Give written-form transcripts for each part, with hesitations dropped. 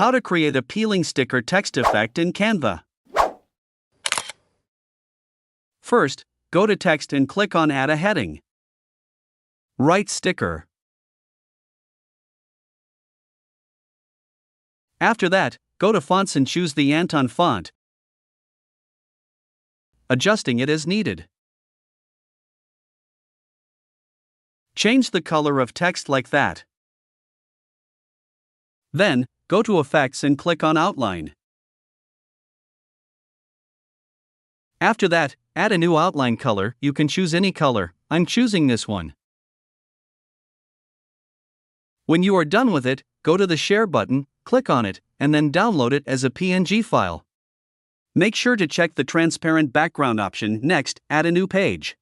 How to create a peeling sticker text effect in Canva. First, go to Text and click on Add a heading. Write Sticker. After that, go to Fonts and choose the Anton font, adjusting it as needed. Change the color of text like that. Then, go to Effects and click on Outline. After that, add a new outline color. You can choose any color. I'm choosing this one. When you are done with it, go to the Share button, click on it, and then download it as a PNG file. Make sure to check the transparent background option. Next, add a new page.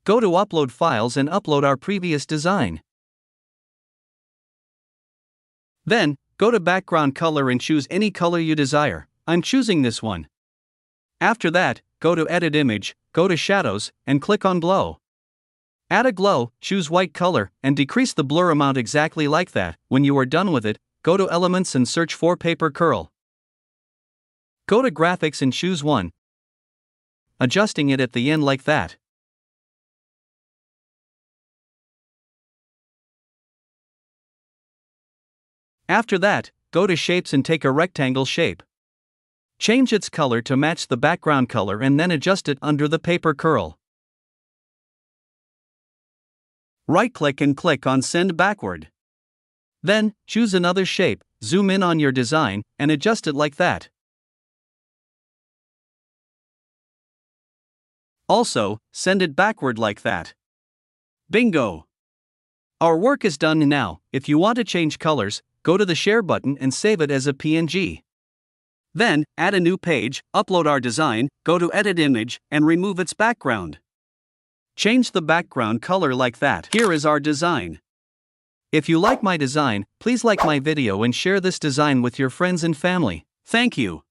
Go to Upload Files and upload our previous design. Then, go to Background Color and choose any color you desire. I'm choosing this one. After that, go to Edit Image, go to Shadows, and click on Glow. Add a glow, choose white color, and decrease the blur amount exactly like that. When you are done with it, go to Elements and search for Paper Curl. Go to Graphics and choose one, adjusting it at the end like that. After that, go to Shapes and take a rectangle shape. Change its color to match the background color and then adjust it under the paper curl. Right-click and click on Send Backward. Then, choose another shape, zoom in on your design, and adjust it like that. Also, send it backward like that. Bingo! Our work is done now. If you want to change colors, go to the Share button and save it as a PNG. Then, add a new page, upload our design, go to Edit Image, and remove its background. Change the background color like that. Here is our design. If you like my design, please like my video and share this design with your friends and family. Thank you.